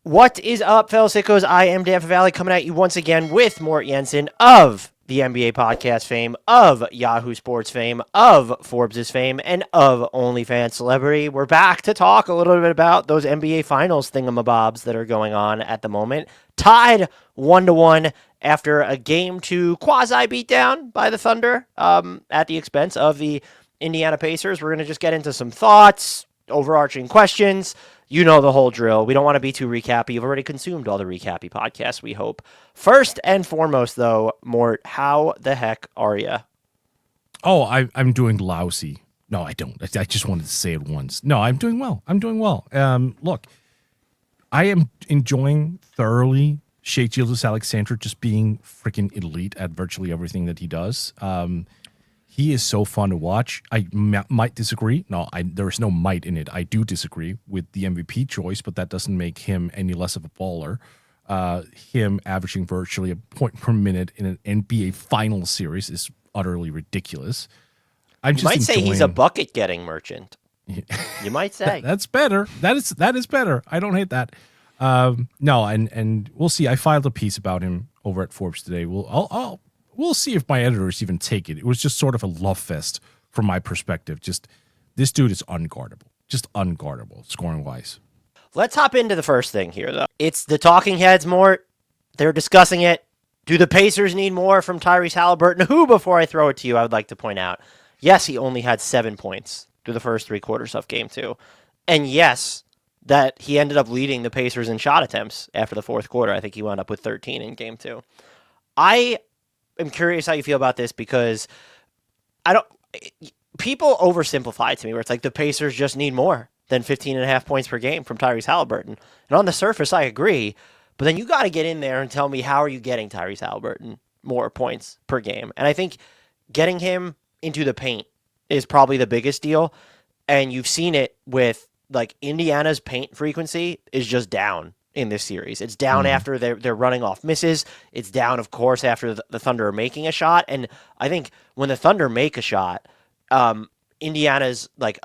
What is up, fellow sickos? I am Dan Favale coming at you once again with Morten Jensen of the NBA podcast fame, of Yahoo Sports fame, of Forbes' fame, and of OnlyFans celebrity. We're back to talk a little bit about those NBA Finals thingamabobs that are going on at the moment. Tied 1-1 after a Game 2 quasi beatdown by the Thunder at the expense of the Indiana Pacers. We're going to just get into some thoughts, overarching questions. You know the whole drill. We don't want to be too recappy. You've already consumed all the recappy podcasts, we hope. First and foremost, though, Mort, how the heck are you? Oh, I'm doing lousy. No, I don't. I just wanted to say it once. No, I'm doing well. Look, I am enjoying thoroughly Shai Gilgeous-Alexander just being freaking elite at virtually everything that he does. He is so fun to watch. I might disagree. No, there is no might in it. I do disagree with the MVP choice, but that doesn't make him any less of a baller. Him averaging virtually a point per minute in an NBA final series is utterly ridiculous. You might say he's a bucket-getting merchant. You might say. That's better. That is better. I don't hate that. No, and we'll see. I filed a piece about him over at Forbes today. We'll see if my editors even take it. It was just sort of a love fest from my perspective. Just this dude is unguardable. Just unguardable, scoring-wise. Let's hop into the first thing here, though. It's the talking heads, Mort. They're discussing it. Do the Pacers need more from Tyrese Haliburton? Who, before I throw it to you, I would like to point out, yes, he only had 7 points through the first 3 quarters of Game 2. And yes, that he ended up leading the Pacers in shot attempts after the fourth quarter. I think he wound up with 13 in Game 2. I'm curious how you feel about this because people oversimplify it to me where it's like the Pacers just need more than 15.5 points per game from Tyrese Haliburton. And on the surface, I agree, but then you got to get in there and tell me how are you getting Tyrese Haliburton more points per game? And I think getting him into the paint is probably the biggest deal. And you've seen it with like Indiana's paint frequency is just down in this series. It's down after they're running off misses. It's down, of course, after the Thunder are making a shot. And I think when the Thunder make a shot, Indiana's like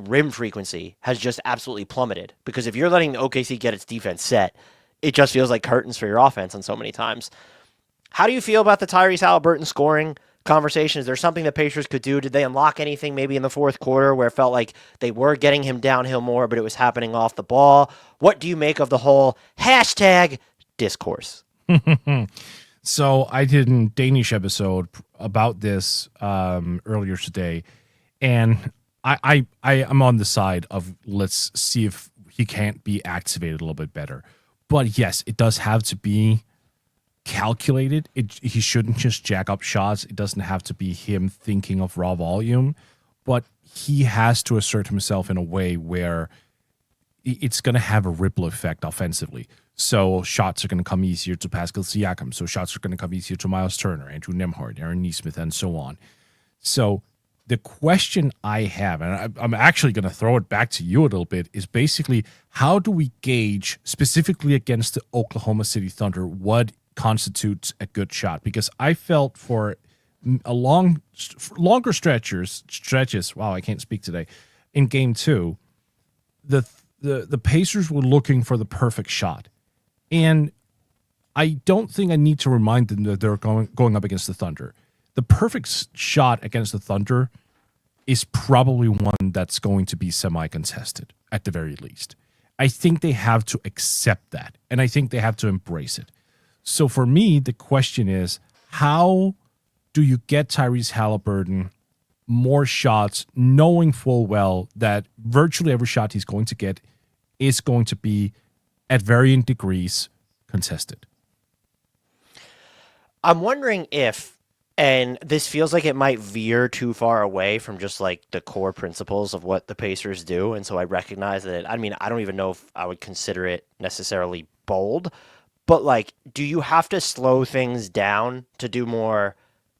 rim frequency has just absolutely plummeted. Because if you're letting OKC get its defense set, it just feels like curtains for your offense on so many times. How do you feel about the Tyrese Haliburton scoring conversation? Is there something the Pacers could do? Did they unlock anything maybe in the fourth quarter where it felt like they were getting him downhill more, but it was happening off the ball? What do you make of the whole hashtag discourse? So I did a Danish episode about this earlier today, and I am on the side of let's see if he can't be activated a little bit better. But yes, it does have to be calculated. He shouldn't just jack up shots. It doesn't have to be him thinking of raw volume, but he has to assert himself in a way where it's going to have a ripple effect offensively. So shots are going to come easier to Pascal Siakam. So shots are going to come easier to Miles Turner, Andrew Nembhard, Aaron Nesmith, and so on. So the question I have, and I'm actually going to throw it back to you a little bit, is basically how do we gauge specifically against the Oklahoma City Thunder what constitutes a good shot? Because I felt for longer stretches. Wow, I can't speak today. In Game 2, the Pacers were looking for the perfect shot, and I don't think I need to remind them that they're going up against the Thunder. The perfect shot against the Thunder is probably one that's going to be semi-contested at the very least. I think they have to accept that, and I think they have to embrace it. So for me, the question is, how do you get Tyrese Haliburton more shots, knowing full well that virtually every shot he's going to get is going to be, at varying degrees, contested? I'm wondering if, and this feels like it might veer too far away from just like the core principles of what the Pacers do, and so I recognize that, I mean, I don't even know if I would consider it necessarily bold, but like, do you have to slow things down to do more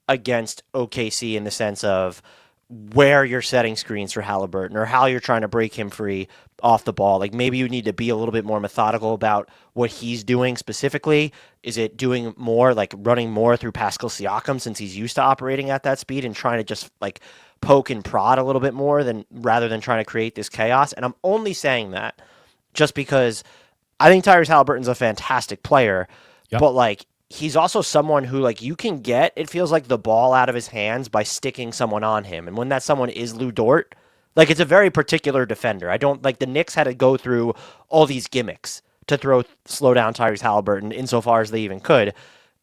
against OKC in the sense of where you're setting screens for Haliburton or how you're trying to break him free off the ball? Like maybe you need to be a little bit more methodical about what he's doing specifically. Is it doing more, like running more through Pascal Siakam since he's used to operating at that speed and trying to just like poke and prod a little bit more rather than trying to create this chaos? And I'm only saying that just because I think Tyrese Haliburton's a fantastic player, Yep. but like he's also someone who like you can get, it feels like, the ball out of his hands by sticking someone on him. And when that someone is Lou Dort, like it's a very particular defender. I don't like the Knicks had to go through all these gimmicks to slow down Tyrese Haliburton insofar as they even could.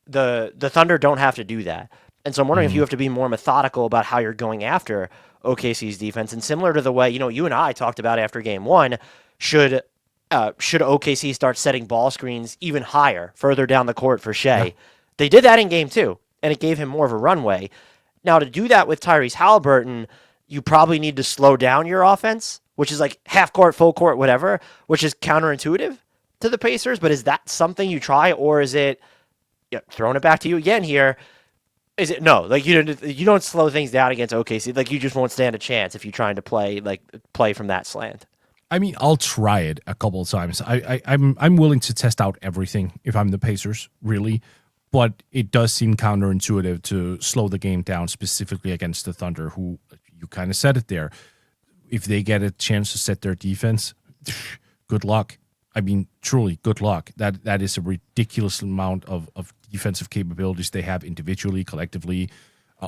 The Thunder don't have to do that. And so I'm wondering if you have to be more methodical about how you're going after OKC's defense. And similar to the way, you and I talked about after game one, should OKC start setting ball screens even higher, further down the court for Shai? Yeah. They did that in game two, and it gave him more of a runway. Now, to do that with Tyrese Haliburton, you probably need to slow down your offense, which is like half court, full court, whatever, which is counterintuitive to the Pacers. But is that something you try, or is it, throwing it back to you again here, is it no? Like you don't slow things down against OKC. Like you just won't stand a chance if you're trying to play from that slant. I mean, I'll try it a couple of times. I'm willing to test out everything if I'm the Pacers, really. But it does seem counterintuitive to slow the game down specifically against the Thunder, who, you kind of said it there. If they get a chance to set their defense, good luck. I mean, truly, good luck. That is a ridiculous amount of defensive capabilities they have individually, collectively,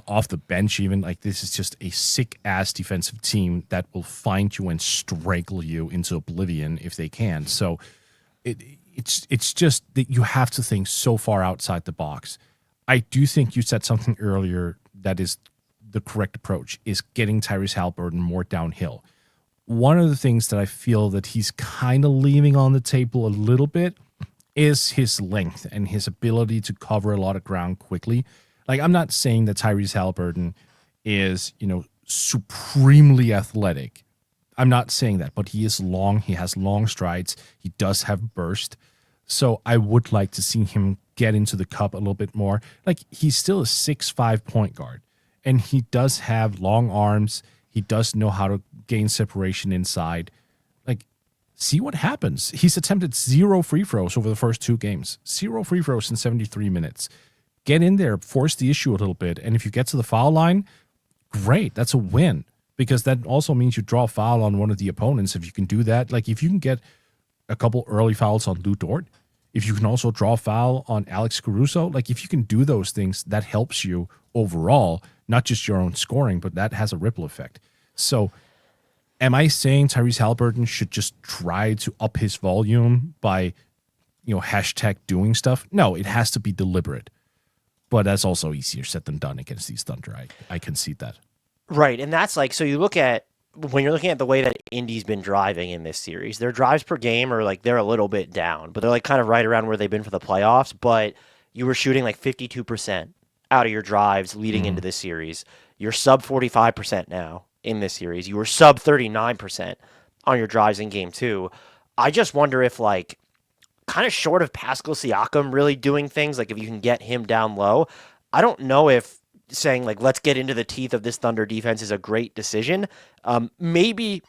off the bench even. Like, this is just a sick-ass defensive team that will find you and strangle you into oblivion if they can. So it's just that you have to think so far outside the box. I do think you said something earlier that is the correct approach, is getting Tyrese Haliburton more downhill. One of the things that I feel that he's kind of leaving on the table a little bit is his length and his ability to cover a lot of ground quickly. Like, I'm not saying that Tyrese Haliburton is, supremely athletic. I'm not saying that, but he is long. He has long strides. He does have burst. So I would like to see him get into the cup a little bit more. Like, he's still a 6'5" point guard, and he does have long arms. He does know how to gain separation inside. Like, see what happens. He's attempted 0 free throws over the first 2 games. 0 free throws in 73 minutes. Get in there, force the issue a little bit, and if you get to the foul line, great. That's a win, because that also means you draw a foul on one of the opponents. If you can do that, like if you can get a couple early fouls on Lou Dort, if you can also draw a foul on Alex Caruso, like if you can do those things, that helps you overall, not just your own scoring, but that has a ripple effect. So am I saying Tyrese Haliburton should just try to up his volume by, hashtag doing stuff? No, it has to be deliberate. But that's also easier said than done against these Thunder. I concede that. Right, and that's like, so you look at, when you're looking at the way that Indy's been driving in this series, their drives per game are like, they're a little bit down, but they're like kind of right around where they've been for the playoffs. But you were shooting like 52% out of your drives leading into this series. You're sub 45% now in this series. You were sub 39% on your drives in game 2. I just wonder if, like, kind of short of Pascal Siakam really doing things, like if you can get him down low, I don't know if saying like, let's get into the teeth of this Thunder defense is a great decision. Maybe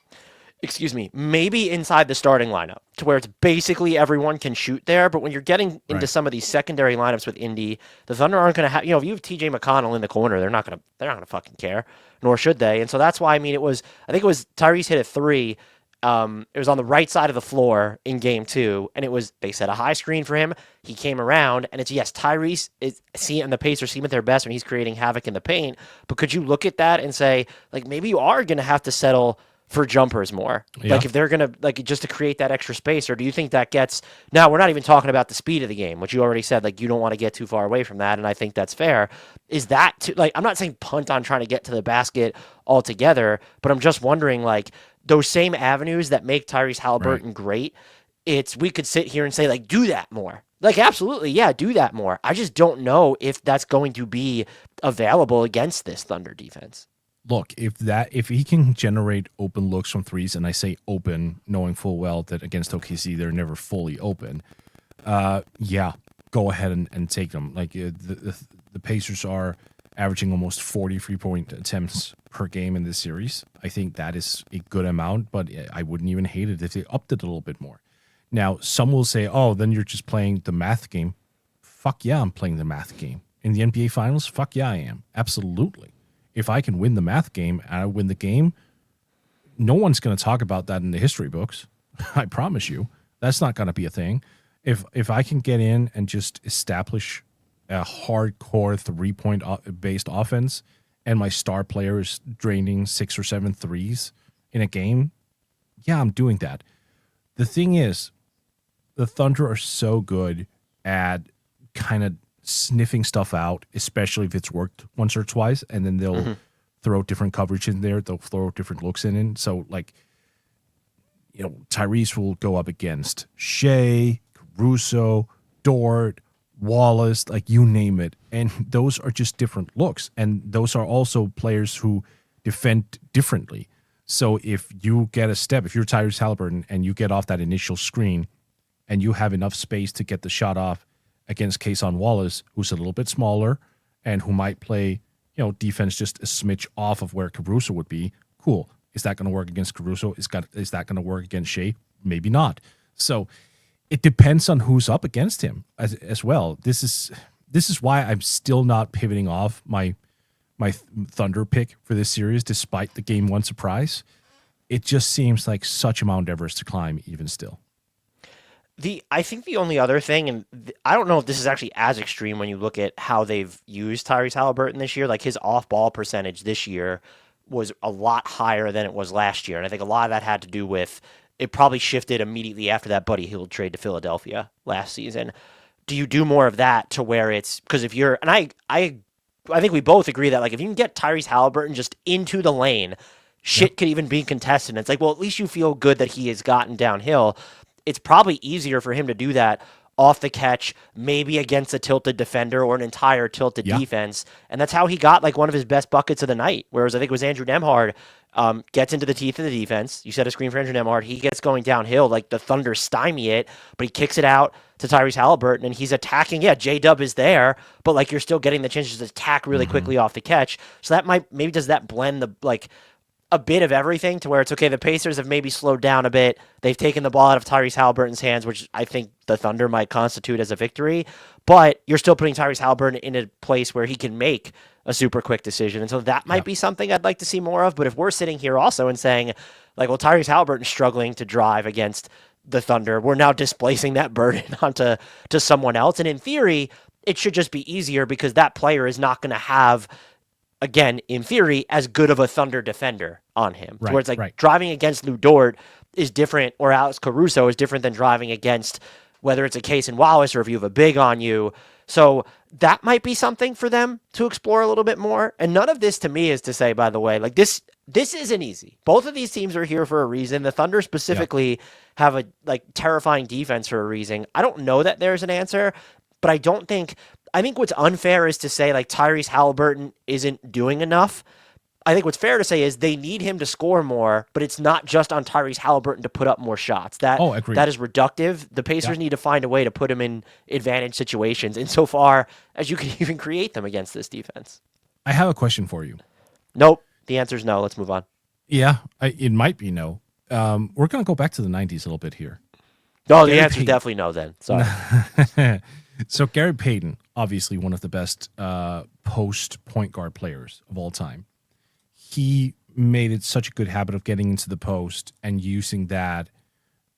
inside the starting lineup to where it's basically everyone can shoot there. But when you're getting into some of these secondary lineups with Indy, the Thunder aren't going to have, if you have TJ McConnell in the corner, they're not going to fucking care, nor should they. And so that's why, I think it was Tyrese hit a 3. It was on the right side of the floor in game 2, and they set a high screen for him. He came around, and Tyrese and the Pacers seem at their best when he's creating havoc in the paint. But could you look at that and say, like, maybe you are going to have to settle for jumpers more? Yeah. Like, if they're going to, like, just to create that extra space, or do you think that gets, now we're not even talking about the speed of the game, which you already said, like, you don't want to get too far away from that, and I think that's fair. Is that, like, I'm not saying punt on trying to get to the basket altogether, but I'm just wondering, like, those same avenues that make Tyrese Haliburton great, we could sit here and say, like, do that more. Like, absolutely, yeah, do that more. I just don't know if that's going to be available against this Thunder defense. Look, if he can generate open looks from threes, and I say open, knowing full well that against OKC they're never fully open, go ahead and take them. Like, the Pacers are averaging almost 40 3-point attempts per game in this series. I think that is a good amount, but I wouldn't even hate it if they upped it a little bit more. Now, some will say, oh, then you're just playing the math game. Fuck yeah, I'm playing the math game. In the NBA Finals, fuck yeah, I am. Absolutely. If I can win the math game and I win the game, no one's going to talk about that in the history books. I promise you. That's not going to be a thing. If I can get in and just establish a hardcore 3-point based offense, and my star player is draining 6 or 7 threes in a game, yeah, I'm doing that. The thing is, the Thunder are so good at kind of sniffing stuff out, especially if it's worked once or twice, and then they'll throw different coverage in there. They'll throw different looks in. So, like, Tyrese will go up against Shai, Caruso, Dort, Wallace, like you name it. And those are just different looks. And those are also players who defend differently. So if you get a step, if you're Tyrese Haliburton and you get off that initial screen and you have enough space to get the shot off against Kayson Wallace, who's a little bit smaller and who might play, defense just a smidge off of where Caruso would be, cool. Is that going to work against Caruso? Is that going to work against Shai? Maybe not. So it depends on who's up against him as well. This is why I'm still not pivoting off my Thunder pick for this series, despite the game one surprise. It just seems like such a Mount Everest to climb, even still. I think the only other thing, and I don't know if this is actually as extreme when you look at how they've used Tyrese Haliburton this year, like his off-ball percentage this year was a lot higher than it was last year. And I think a lot of that had to do with it probably shifted immediately after that Buddy Hield trade to Philadelphia last season. Do you do more of that to where it's, because if you're, and I think we both agree that, like, if you can get Tyrese Haliburton just into the lane, shit could even be contested. And it's like, well, at least you feel good that he has gotten downhill. It's probably easier for him to do that off the catch, maybe against a tilted defender or an entire tilted defense. And that's how he got like one of his best buckets of the night. Whereas I think it was Andrew Nembhard gets into the teeth of the defense. You set a screen for Andrew Nembhard. He gets going downhill. Like the Thunder stymie it, but he kicks it out to Tyrese Haliburton and he's attacking. Yeah, J-Dub is there, but like you're still getting the chance to attack really quickly off the catch. So that maybe does that blend the like a bit of everything to where it's okay. The Pacers have maybe slowed down a bit. They've taken the ball out of Tyrese Haliburton's hands, which I think the Thunder might constitute as a victory, but you're still putting Tyrese Haliburton in a place where he can make a super quick decision. And so that might be something I'd like to see more of. But if we're sitting here also and saying like, well, Tyrese Haliburton's struggling to drive against the Thunder, we're now displacing that burden onto someone else. And in theory, it should just be easier because that player is not going to have, again, in theory, as good of a Thunder defender on him. Where it's like driving against Lou Dort is different, or Alex Caruso is different than driving against whether it's a Kayson Wallace or if you have a big on you. So that might be something for them to explore a little bit more. And none of this to me is to say, by the way, like this isn't easy. Both of these teams are here for a reason. The Thunder specifically have a like terrifying defense for a reason. I don't know that there's an answer, but I think what's unfair is to say like Tyrese Haliburton isn't doing enough. I think what's fair to say is they need him to score more, but it's not just on Tyrese Haliburton to put up more shots. That is reductive. The Pacers need to find a way to put him in advantage situations insofar as you can even create them against this defense. I have a question for you. Nope. The answer is no. Let's move on. Yeah, it might be no. We're going to go back to the 90s a little bit here. No, the answer is definitely no then. Sorry. So Gary Payton, obviously one of the best post point guard players of all time. He made it such a good habit of getting into the post and using that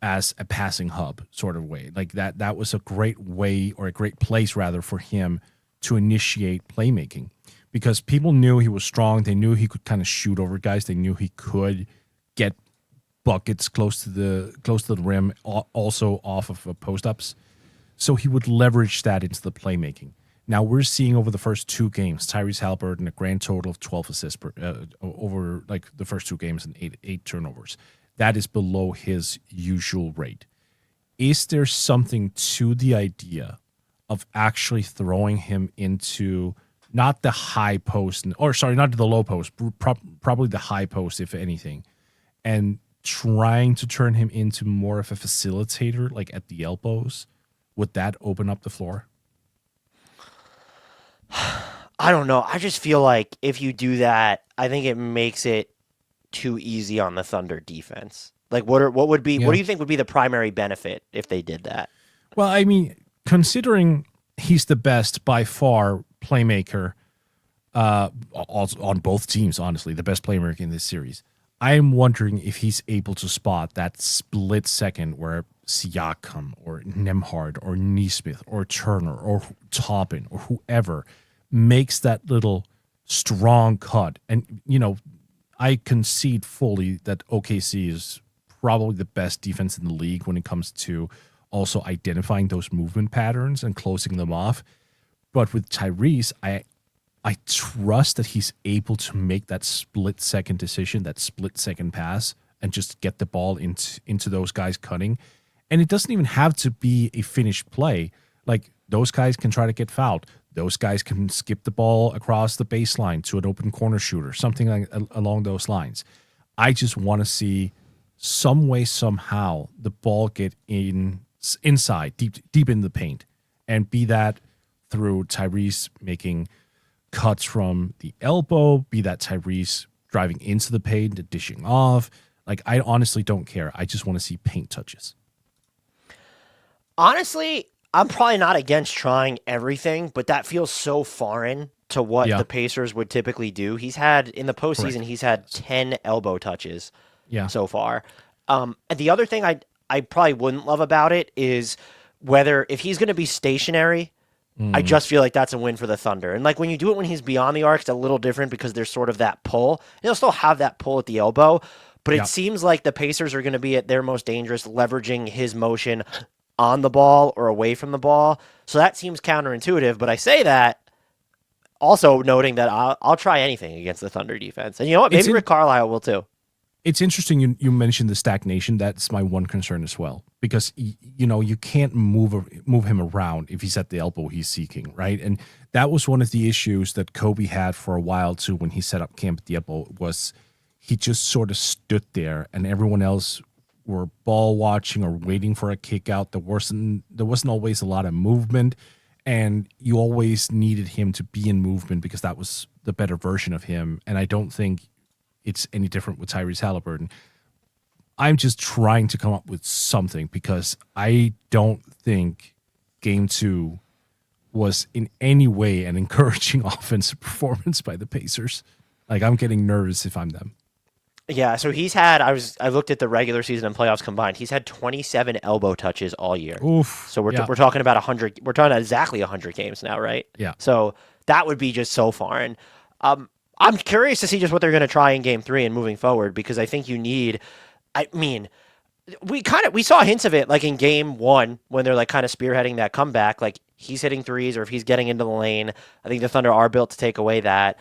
as a passing hub sort of way. Like that was a great way, or a great place rather, for him to initiate playmaking, because people knew he was strong. They knew he could kind of shoot over guys. They knew he could get buckets close to the rim, also off of post-ups. So he would leverage that into the playmaking. Now we're seeing over the first 2 games, Tyrese Haliburton a grand total of 12 assists over like the first 2 games and eight turnovers. That is below his usual rate. Is there something to the idea of actually throwing him into not the high post, not the low post, probably the high post, if anything, and trying to turn him into more of a facilitator, like at the elbows? Would that open up the floor? I don't know. I just feel like if you do that, I think it makes it too easy on the Thunder defense. Like, what do you think would be the primary benefit if they did that? Well, I mean, considering he's the best by far playmaker on both teams, honestly, the best playmaker in this series, I'm wondering if he's able to spot that split second where Siakam or Nemhard or Neesmith or Turner or Toppin or whoever makes that little strong cut. And, I concede fully that OKC is probably the best defense in the league when it comes to also identifying those movement patterns and closing them off. But with Tyrese, I trust that he's able to make that split-second decision, that split-second pass, and just get the ball into those guys cutting. And it doesn't even have to be a finished play. Like, those guys can try to get fouled. Those guys can skip the ball across the baseline to an open corner shooter, something like along those lines. I just want to see some way, somehow, the ball get inside, deep in the paint, and be that through Tyrese making cuts from the elbow, be that Tyrese driving into the paint and dishing off. Like, I honestly don't care. I just want to see paint touches. Honestly, I'm probably not against trying everything, but that feels so foreign to what the Pacers would typically do. He's had, in the postseason, he's had 10 elbow touches so far. And the other thing I probably wouldn't love about it is whether, if he's going to be stationary, I just feel like that's a win for the Thunder. And like when you do it when he's beyond the arc, it's a little different because there's sort of that pull. And he'll still have that pull at the elbow, but it seems like the Pacers are going to be at their most dangerous leveraging his motion on the ball or away from the ball. So that seems counterintuitive, but I say that also noting that I'll try anything against the Thunder defense. And you know what? Maybe Rick Carlisle will too. It's interesting you mentioned the stagnation. That's my one concern as well, because you can't move him around if he's at the elbow he's seeking, right? And that was one of the issues that Kobe had for a while too when he set up camp at the elbow, was he just sort of stood there and everyone else were ball watching or waiting for a kick out. There wasn't always a lot of movement, and you always needed him to be in movement because that was the better version of him. And I don't think it's any different with Tyrese Haliburton. I'm just trying to come up with something because I don't think Game 2 was in any way an encouraging offensive performance by the Pacers. Like, I'm getting nervous if I'm them. Yeah, so he's had, I looked at the regular season and playoffs combined. He's had 27 elbow touches all year. Oof. So we're talking about 100. We're talking about exactly 100 games now, right? Yeah. So that would be just so foreign. I'm curious to see just what they're going to try in Game 3 and moving forward, because I think you need. I mean, we saw hints of it like in Game 1 when they're like kind of spearheading that comeback. Like, he's hitting threes, or if he's getting into the lane, I think the Thunder are built to take away that.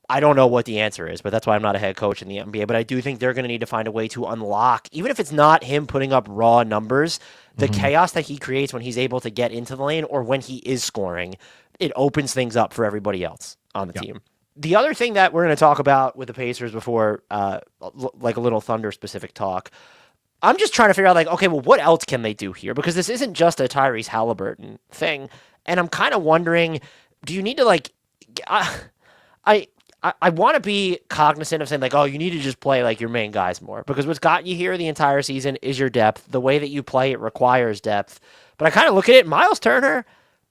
I don't know what the answer is, but that's why I'm not a head coach in the NBA. But I do think they're going to need to find a way to unlock, even if it's not him putting up raw numbers, the chaos that he creates when he's able to get into the lane or when he is scoring. It opens things up for everybody else on the team. The other thing that we're going to talk about with the Pacers before, like a little Thunder-specific talk, I'm just trying to figure out, like, okay, well, what else can they do here? Because this isn't just a Tyrese Haliburton thing. And I'm kind of wondering, do you need to, like... I want to be cognizant of saying, like, oh, you need to just play, like, your main guys more. Because what's gotten you here the entire season is your depth. The way that you play it requires depth. But I kind of look at it, Miles Turner,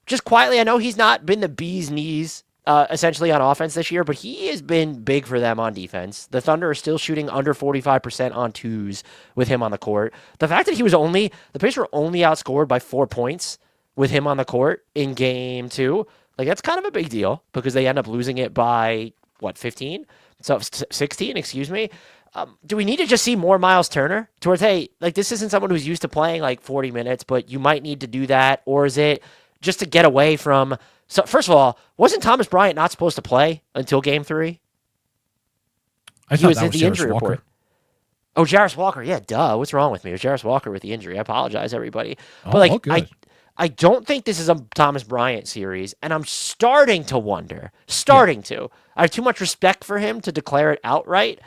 just quietly, I know he's not been the bee's knees essentially on offense this year, but he has been big for them on defense. The Thunder are still shooting under 45% on twos with him on the court. The fact that the Pacers were only outscored by 4 points with him on the court in Game 2, like, that's kind of a big deal because they end up losing it by, 15? So 16, excuse me. Do we need to just see more Miles Turner towards, hey, like, this isn't someone who's used to playing like 40 minutes, but you might need to do that? Or is it just to get away from... So, first of all, wasn't Thomas Bryant not supposed to play until Game 3? I thought that was the injury report. Oh, Jarris Walker. Yeah, duh. What's wrong with me? It was Jarris Walker with the injury. I apologize, everybody. But, I don't think this is a Thomas Bryant series, and I'm starting to wonder. I have too much respect for him to declare it outright.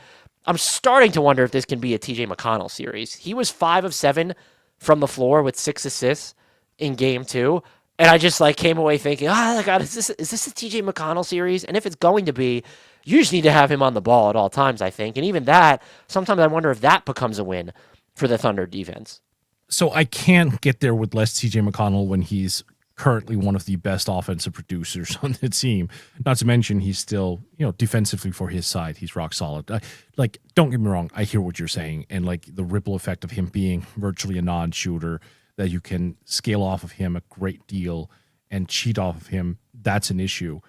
I'm starting to wonder if this can be a TJ McConnell series. He was 5 of 7 from the floor with 6 assists in Game 2, and I just came away thinking, oh, God, is this a TJ McConnell series? And if it's going to be, you just need to have him on the ball at all times, I think. And even that, sometimes I wonder if that becomes a win for the Thunder defense. So I can't get there with less TJ McConnell when he's currently one of the best offensive producers on the team. Not to mention he's still, defensively for his side, he's rock solid. Like, don't get me wrong, I hear what you're saying, and like the ripple effect of him being virtually a non-shooter, that you can scale off of him a great deal and cheat off of him, that's an issue.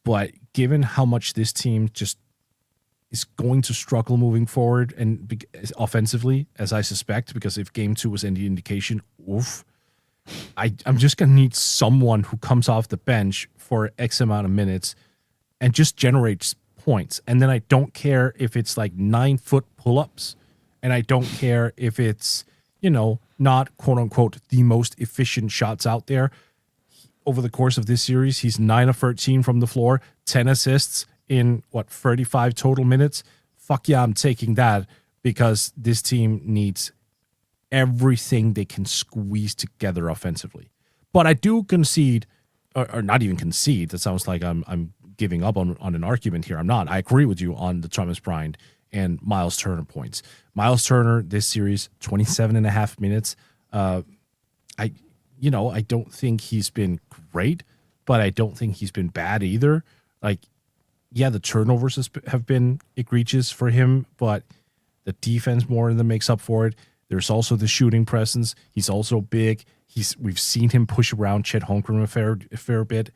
But given how much this team just is going to struggle moving forward and offensively, as I suspect, because if game 2 was any indication, I'm just going to need someone who comes off the bench for X amount of minutes and just generates points. And then I don't care if it's like 9-foot pull-ups, and I don't care if it's, not quote-unquote the most efficient shots out there. Over the course of this series, he's 9 of 13 from the floor, 10 assists in 35 total minutes. Fuck yeah, I'm taking that, because this team needs everything they can squeeze together offensively. But I do concede, or not even concede, that sounds like I'm giving up on an argument here. I'm not. I agree with you on the Thomas Bryant and Miles Turner points. Miles Turner this series, 27 and a half minutes. I don't think he's been great, but I don't think he's been bad either. Like, yeah, the turnovers have been egregious for him, but the defense more than makes up for it. There's also the shooting presence. He's also big. We've seen him push around Chet Holmgren a fair bit.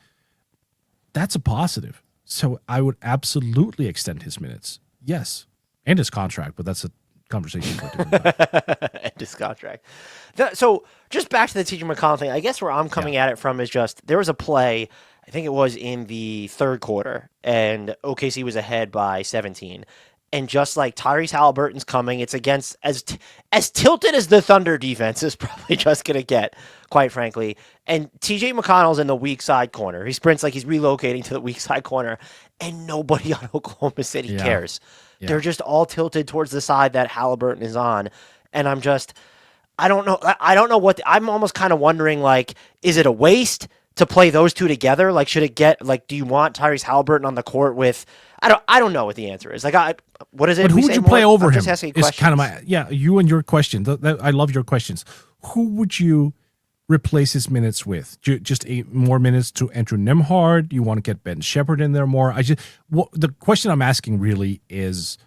That's a positive. So I would absolutely extend his minutes. Yes. And his contract, but that's a conversation for a different time. And his contract. So just back to the TJ McConnell thing, I guess where I'm coming at it from is just there was a play, I think it was in the third quarter, and OKC was ahead by 17. And just like Tyrese Haliburton's coming, it's against as tilted as the Thunder defense is probably just going to get, quite frankly. And TJ McConnell's in the weak side corner. He sprints like he's relocating to the weak side corner, and nobody on Oklahoma City cares. Yeah. They're just all tilted towards the side that Haliburton is on. And I don't know. I'm almost kind of wondering, like, is it a waste to play those two together? Like, should it get, like, do you want Tyrese Haliburton on the court with, I don't know what the answer is. Like, what is it? But who would you play over him? It's kind of you and your question. I love your questions. Who would you replace his minutes with? Just 8 more minutes to Andrew Nembhard? You want to get Ben Shepherd in there more? The question I'm asking really is,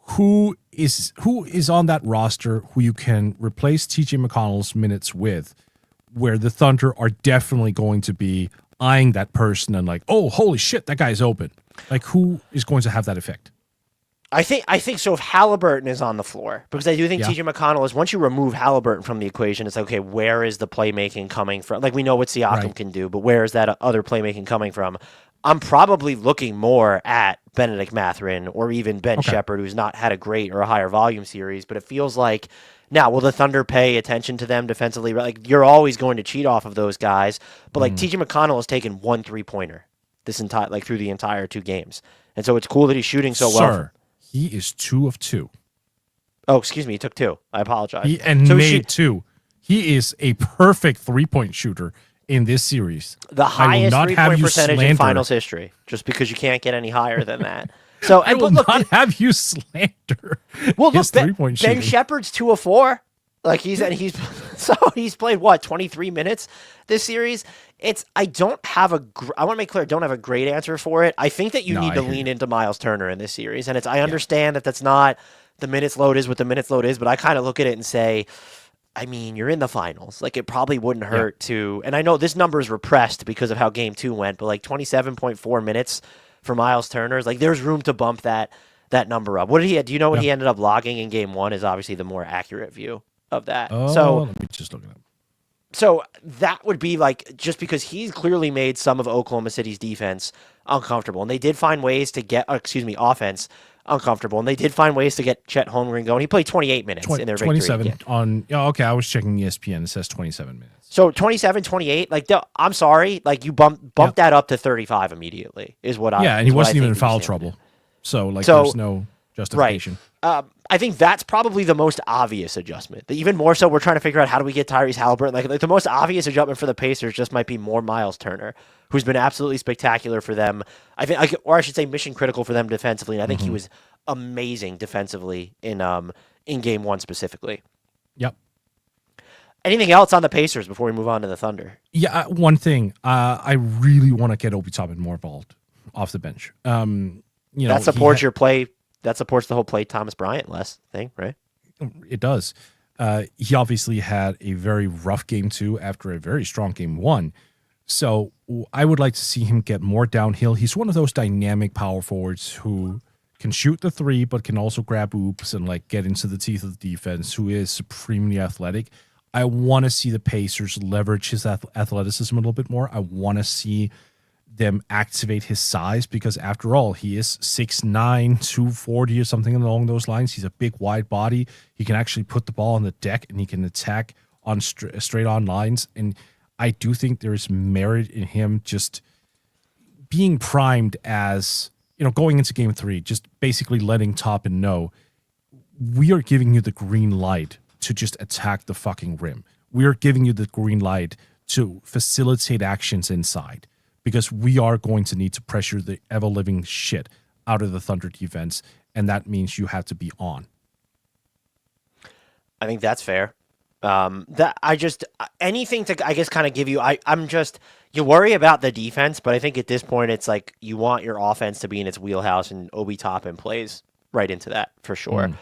who is on that roster who you can replace TJ McConnell's minutes with, where the Thunder are definitely going to be eyeing that person and like, oh, holy shit, that guy's open. Like, who is going to have that effect? I think so. If Haliburton is on the floor, because I do think TJ McConnell is, once you remove Haliburton from the equation, it's like, okay, where is the playmaking coming from? Like, we know what Siakam can do, but where is that other playmaking coming from? I'm probably looking more at Benedict Mathurin or even Ben Shepherd, who's not had a great or a higher volume series, but it feels like, now, will the Thunder pay attention to them defensively? Like, you're always going to cheat off of those guys, but like TJ McConnell has taken 1 3-pointer through the entire 2 games, and so it's cool that he's shooting so well. He is 2 of 2. Oh, excuse me, he took 2. I apologize. Made 2. He is a perfect 3-point shooter in this series. The highest 3-point percentage in finals history, just because you can't get any higher than that. So I will not have you slander. Well, look, Ben Shepherd's 2 of 4. Like he's played 23 minutes this series. I want to make clear, I don't have a great answer for it. I think that you need to lean into Miles Turner in this series, and I understand that that's not the minutes load is what the minutes load is, but I kind of look at it and say, I mean, you're in the finals. Like, it probably wouldn't hurt to, and I know this number is repressed because of how game 2 went, but like 27.4 minutes for Miles Turner, like there's room to bump that number up. What did he? Do you know what he ended up logging in game 1? Is obviously the more accurate view of that. So let me just look it up. So that would be like, just because he's clearly made some of Oklahoma City's defense uncomfortable, and they did find ways to get, offense uncomfortable, and they did find ways to get Chet Holmgren going. He played 28 minutes in their victory. 27 on. Okay, I was checking ESPN. It says 27 minutes. So 27, 28. Like, I'm sorry, like you bump that up to 35 immediately is what I. Yeah, and he wasn't even in foul trouble, so there's no justification. Right. I think that's probably the most obvious adjustment. Even more so, we're trying to figure out how do we get Tyrese Haliburton. Like the most obvious adjustment for the Pacers just might be more Miles Turner, who's been absolutely spectacular for them. I think, or I should say, mission critical for them defensively. And I think he was amazing defensively in game 1 specifically. Yep. Anything else on the Pacers before we move on to the Thunder? Yeah, one thing. I really want to get Obi Toppin more involved off the bench. That supports your play. That supports the whole play Thomas Bryant less thing, right? It does. He obviously had a very rough game 2 after a very strong game 1. So I would like to see him get more downhill. He's one of those dynamic power forwards who can shoot the 3, but can also grab oops and like get into the teeth of the defense, who is supremely athletic. I want to see the Pacers leverage his athleticism a little bit more. I want to see them activate his size because, after all, he is 6'9", 240 or something along those lines. He's a big, wide body. He can actually put the ball on the deck and he can attack on straight on lines. And I do think there is merit in him just being primed as, going into game 3, just basically letting Toppin know, we are giving you the green light to just attack the fucking rim. We are giving you the green light to facilitate actions inside because we are going to need to pressure the ever-living shit out of the Thunder defense, and that means you have to be on. I think that's fair. Anything to, I guess, kind of give you, you worry about the defense, but I think at this point it's like you want your offense to be in its wheelhouse, and Obi Toppin plays right into that for sure.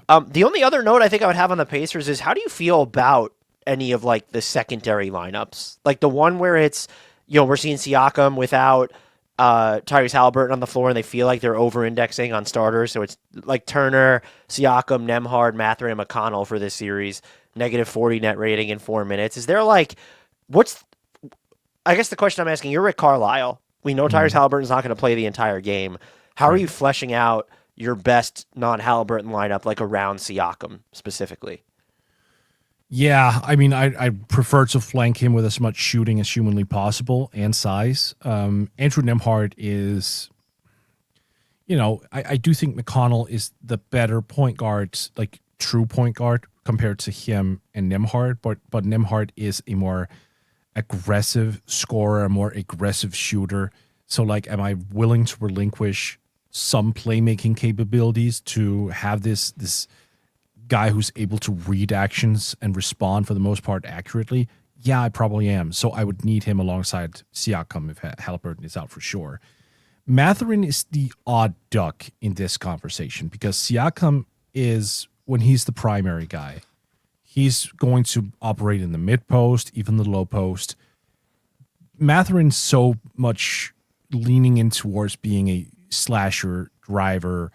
The only other note I think I would have on the Pacers is, how do you feel about any of like the secondary lineups? Like the one where it's, we're seeing Siakam without Tyrese Haliburton on the floor and they feel like they're over-indexing on starters. So it's like Turner, Siakam, Nembhard, Mathurin, and McConnell for this series. -40 net rating in 4 minutes. Is there like, I guess the question I'm asking, you're Rick Carlisle. We know Tyrese Haliburton's not going to play the entire game. How are you fleshing out your best non-Haliburton lineup, like around Siakam specifically? Yeah, I mean, I prefer to flank him with as much shooting as humanly possible and size. Andrew Nembhard is, I do think McConnell is the better point guard, like true point guard compared to him and Nembhard, but Nembhard is a more aggressive scorer, a more aggressive shooter. So, like, am I willing to relinquish some playmaking capabilities to have this guy who's able to read actions and respond for the most part accurately? Yeah, I probably am. So I would need him alongside Siakam if Haliburton is out for sure. Mathurin is the odd duck in this conversation because Siakam is, when he's the primary guy, he's going to operate in the mid post, even the low post. Mathurin's so much leaning in towards being a slasher, driver,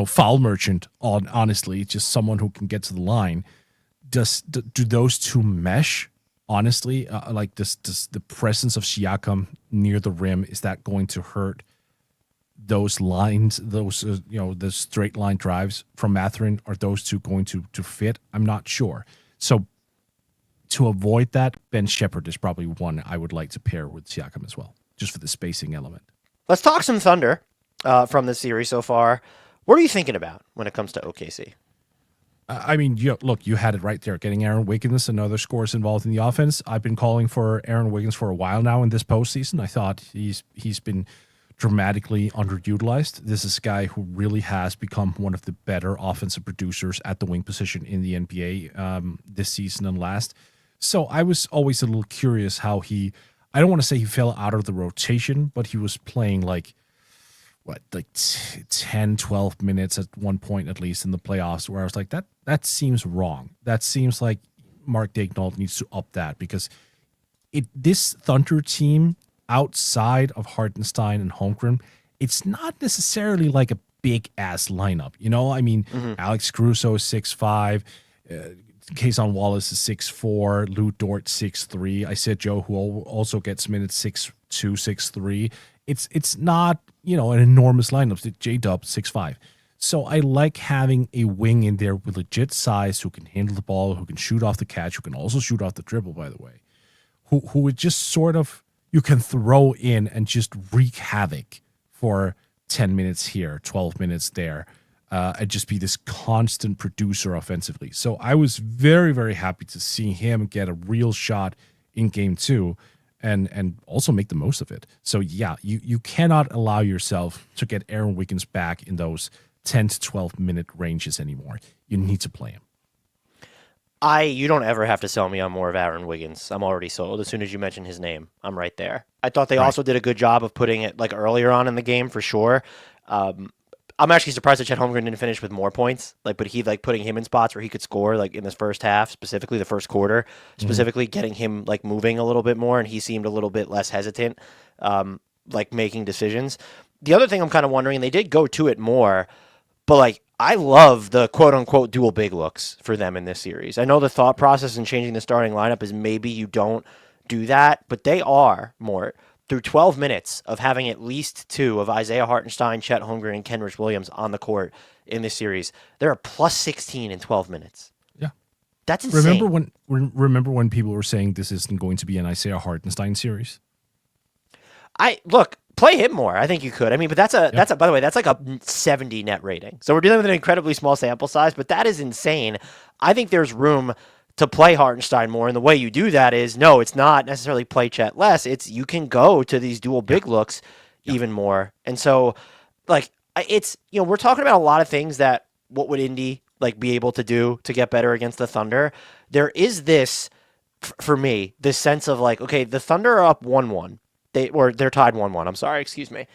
foul merchant, honestly, just someone who can get to the line. Do those two mesh? Honestly, does the presence of Siakam near the rim, is that going to hurt those lines, those the straight line drives from Mathurin? Are those two going to fit? I'm not sure. So to avoid that, Ben Shepherd is probably one I would like to pair with Siakam as well, just for the spacing element. Let's talk some Thunder from this series so far. What are you thinking about when it comes to OKC? I mean, look, you had it right there. Getting Aaron Wiggins and other scores involved in the offense. I've been calling for Aaron Wiggins for a while now in this postseason. I thought he's been dramatically underutilized. This is a guy who really has become one of the better offensive producers at the wing position in the NBA this season and last. So I was always a little curious how I don't want to say he fell out of the rotation, but he was playing like 10, 12 minutes at one point, at least in the playoffs, where I was like, that seems wrong. That seems like Mark Daigneault needs to up that, because this Thunder team outside of Hartenstein and Holmgren, it's not necessarily like a big ass lineup. I mean, Alex Caruso is 6'5", Kayson Wallace is 6'4", Lou Dort 6'3", Isaiah Joe, who also gets minutes, 6'2", 6'3". It's not, an enormous lineup. J-Dub, 6'5". So I like having a wing in there with legit size who can handle the ball, who can shoot off the catch, who can also shoot off the dribble, by the way, who would just sort of, you can throw in and just wreak havoc for 10 minutes here, 12 minutes there, and just be this constant producer offensively. So I was very, very happy to see him get a real shot in game 2. And also make the most of it. So, yeah, you cannot allow yourself to get Aaron Wiggins back in those 10 to 12 minute ranges anymore. You need to play him. You don't ever have to sell me on more of Aaron Wiggins. I'm already sold. As soon as you mention his name, I'm right there. I thought they Right. also did a good job of putting it like earlier on in the game for sure. I'm actually surprised that Chet Holmgren didn't finish with more points. But he like putting him in spots where he could score, like in this first half, specifically the first quarter, specifically getting him like moving a little bit more, and he seemed a little bit less hesitant, like making decisions. The other thing I'm kind of wondering, and they did go to it more, but like I love the quote unquote dual big looks for them in this series. I know the thought process in changing the starting lineup is maybe you don't do that, but they are more through 12 minutes of having at least two of Isaiah Hartenstein, Chet Holmgren, and Kenrich Williams on the court in this series. They're a plus 16 in 12 minutes. Yeah. That's insane. Remember when people were saying this isn't going to be an Isaiah Hartenstein series? Play him more. I think you could. I mean, but that's a by the way, that's like a 70 net rating. So we're dealing with an incredibly small sample size, but that is insane. I think there's room to play Hartenstein more, and the way you do that is no, it's not necessarily play Chet less. It's you can go to these dual big looks even more. And so like it's we're talking about a lot of things that what would Indy like be able to do to get better against the Thunder. There is this for me, this sense of like, okay, the Thunder are up 1-1. They're tied 1-1. I'm sorry, excuse me.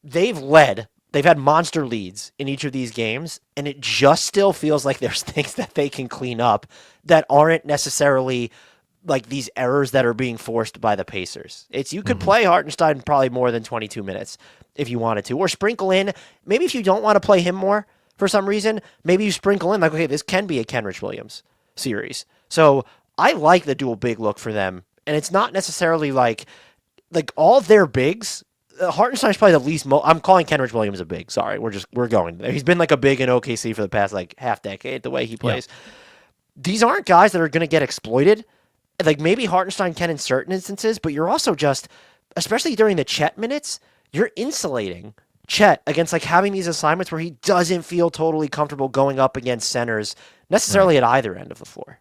They've had monster leads in each of these games, and it just still feels like there's things that they can clean up that aren't necessarily like these errors that are being forced by the Pacers. It's you could play Hartenstein probably more than 22 minutes if you wanted to, or sprinkle in, maybe if you don't want to play him more for some reason, maybe you sprinkle in like, okay, this can be a Kenrich Williams series. So I like the dual big look for them, and it's not necessarily like all of their bigs. Hartenstein's probably the least. I'm calling Kenrich Williams a big. Sorry, we're going there. He's been like a big in OKC for the past like half decade. The way he plays, these aren't guys that are going to get exploited. Like maybe Hartenstein can in certain instances, but you're also just, especially during the Chet minutes, you're insulating Chet against like having these assignments where he doesn't feel totally comfortable going up against centers necessarily at either end of the floor.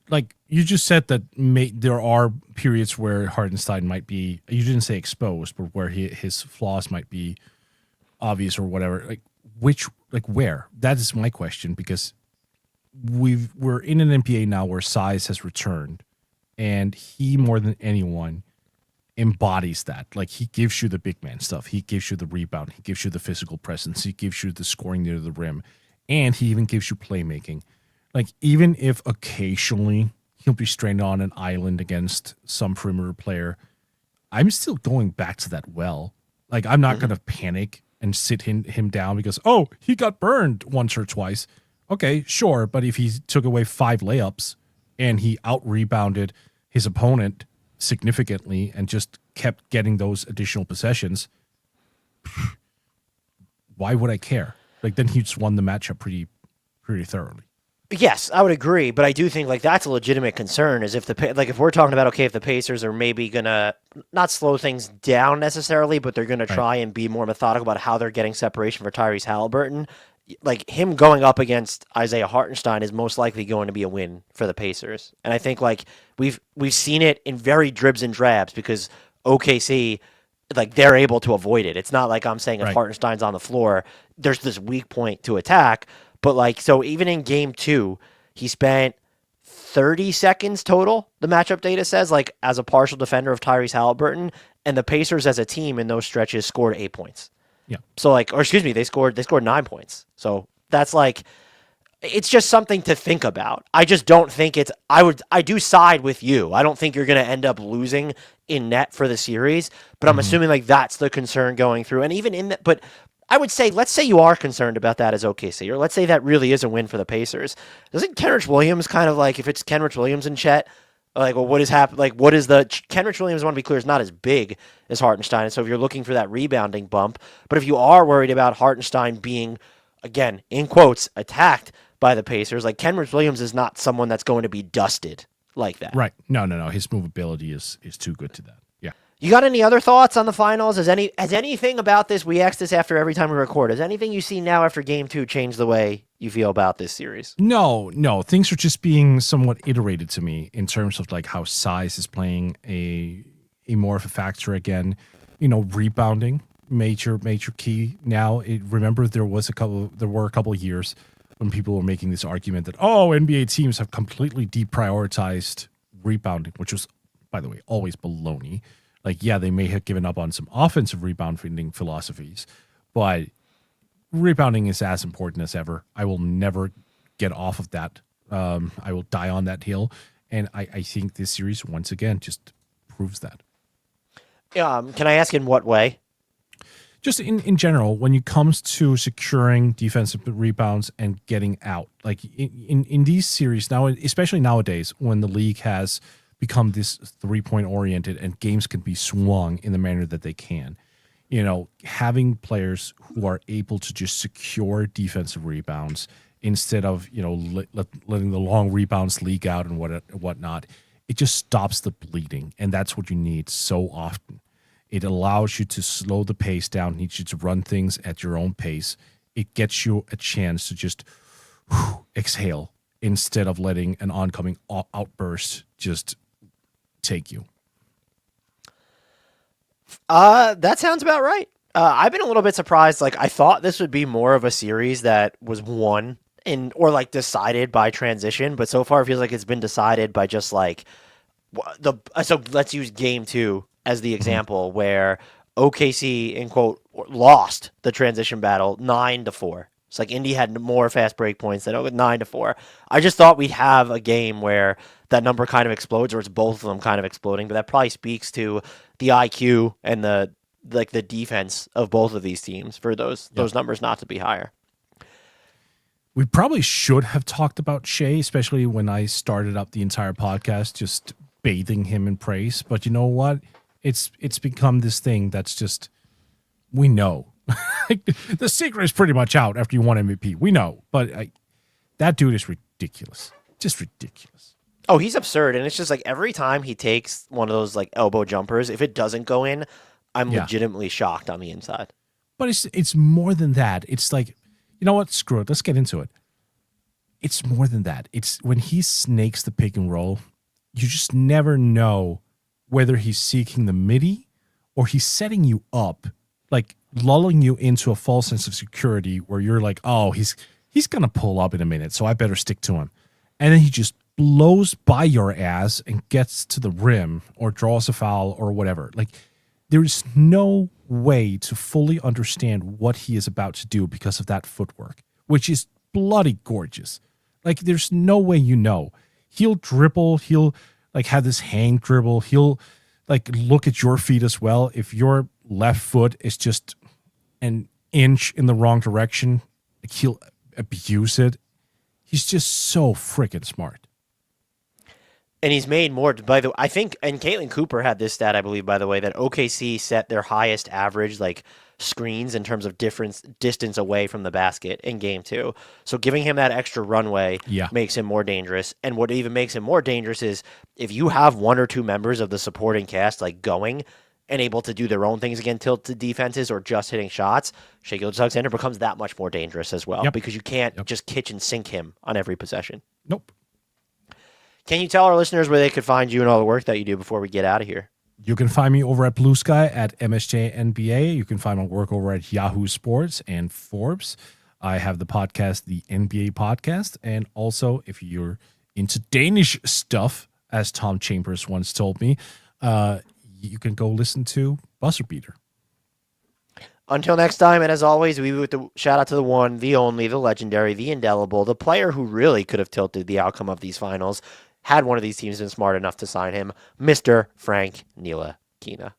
Like you just said that there are periods where Hartenstein might be, you didn't say exposed, but where his flaws might be obvious or whatever. Like where? That is my question, because we're in an NBA now where size has returned, and he more than anyone embodies that. Like he gives you the big man stuff. He gives you the rebound. He gives you the physical presence. He gives you the scoring near the rim, and he even gives you playmaking. Like, even if occasionally he'll be stranded on an island against some perimeter player, I'm still going back to that well. Like, I'm not going to panic and sit him down because, oh, he got burned once or twice. Okay, sure. But if he took away 5 layups and he out-rebounded his opponent significantly and just kept getting those additional possessions, why would I care? Like, then he just won the matchup pretty thoroughly. Yes, I would agree, but I do think like that's a legitimate concern. Is if if we're talking about if the Pacers are maybe gonna not slow things down necessarily, but they're gonna try and be more methodical about how they're getting separation for Tyrese Haliburton. Like him going up against Isaiah Hartenstein is most likely going to be a win for the Pacers, and I think like we've seen it in very dribs and drabs because OKC like they're able to avoid it. It's not like I'm saying if Hartenstein's on the floor, there's this weak point to attack. But, like, so even in game 2, he spent 30 seconds total, the matchup data says, like, as a partial defender of Tyrese Haliburton, and the Pacers as a team in those stretches scored 8 points. Yeah. So, like, or excuse me, they scored 9 points. So that's, like, it's just something to think about. I just don't think it's, I do side with you. I don't think you're going to end up losing in net for the series, but I'm assuming, like, that's the concern going through. And even in that, but I would say, let's say you are concerned about that as OKC, or let's say that really is a win for the Pacers. Doesn't Kenrich Williams kind of like, if it's Kenrich Williams and Chet, like, well, what is happening? Like, what is Kenrich Williams, I want to be clear, is not as big as Hartenstein. And so if you're looking for that rebounding bump, but if you are worried about Hartenstein being, again, in quotes, attacked by the Pacers, like Kenrich Williams is not someone that's going to be dusted like that. Right. No. His movability is too good to that. Yeah. You got any other thoughts on the finals? Has anything about this, we ask this after every time we record, has anything you see now after game 2 changed the way you feel about this series? No. Things are just being somewhat iterated to me in terms of like how size is playing a more of a factor again. Rebounding, major key. Now, remember there were a couple of years when people were making this argument that, oh, NBA teams have completely deprioritized rebounding, which was, by the way, always baloney. Like, yeah, they may have given up on some offensive rebounding philosophies, but rebounding is as important as ever. I will never get off of that. I will die on that hill. And I think this series, once again, just proves that. Can I ask in what way? Just in general, when it comes to securing defensive rebounds and getting out, like in these series now, especially nowadays when the league has become this 3-point oriented and games can be swung in the manner that they can, having players who are able to just secure defensive rebounds instead of, letting the long rebounds leak out and whatnot, it just stops the bleeding. And that's what you need so often. It allows you to slow the pace down, needs you to run things at your own pace. It gets you a chance to just exhale instead of letting an oncoming outburst just take you. That sounds about right. I've been a little bit surprised. Like, I thought this would be more of a series that was won or like decided by transition, but so far it feels like it's been decided by just like so let's use game 2 as the example where OKC, in quote, lost the transition battle 9-4. It's like Indy had more fast break points than 9-4. I just thought we'd have a game where that number kind of explodes, or it's both of them kind of exploding. But that probably speaks to the IQ and the defense of both of these teams for those numbers not to be higher. We probably should have talked about Shai, especially when I started up the entire podcast, just bathing him in praise. But you know what? It's become this thing that's just, we know. The secret is pretty much out after you won MVP. We know. But that dude is ridiculous. Just ridiculous. Oh, he's absurd. And it's just like every time he takes one of those like elbow jumpers, if it doesn't go in, I'm legitimately shocked on the inside. But it's more than that. It's like, you know what? Screw it. Let's get into it. It's more than that. It's when he snakes the pick and roll, you just never know whether he's seeking the midi or he's setting you up, like lulling you into a false sense of security where you're like, oh, he's going to pull up in a minute, so I better stick to him. And then he just blows by your ass and gets to the rim or draws a foul or whatever. Like, there's no way to fully understand what he is about to do because of that footwork, which is bloody gorgeous. Like, there's no way you know. He'll dribble, he'll like have this hang dribble, he'll like look at your feet as well. If your left foot is just an inch in the wrong direction, like he'll abuse it. He's just so freaking smart. And he's made more, by the way, I think, and Caitlin Cooper had this stat, I believe, by the way, that OKC set their highest average, like, screens in terms of distance away from the basket in game 2. So giving him that extra runway makes him more dangerous. And what even makes him more dangerous is if you have one or two members of the supporting cast, like, going and able to do their own things against tilted defenses or just hitting shots, Shai Gilgeous-Alexander becomes that much more dangerous as well because you can't just kitchen sink him on every possession. Nope. Can you tell our listeners where they could find you and all the work that you do before we get out of here? You can find me over at Blue Sky at MSJNBA. You can find my work over at Yahoo Sports and Forbes. I have the podcast, the NBA Podcast. And also, if you're into Danish stuff, as Tom Chambers once told me, you can go listen to Buzzer Beater. Until next time, and as always, we with the shout out to the one, the only, the legendary, the indelible, the player who really could have tilted the outcome of these finals, had one of these teams been smart enough to sign him, Mr. Frank Ntilikina.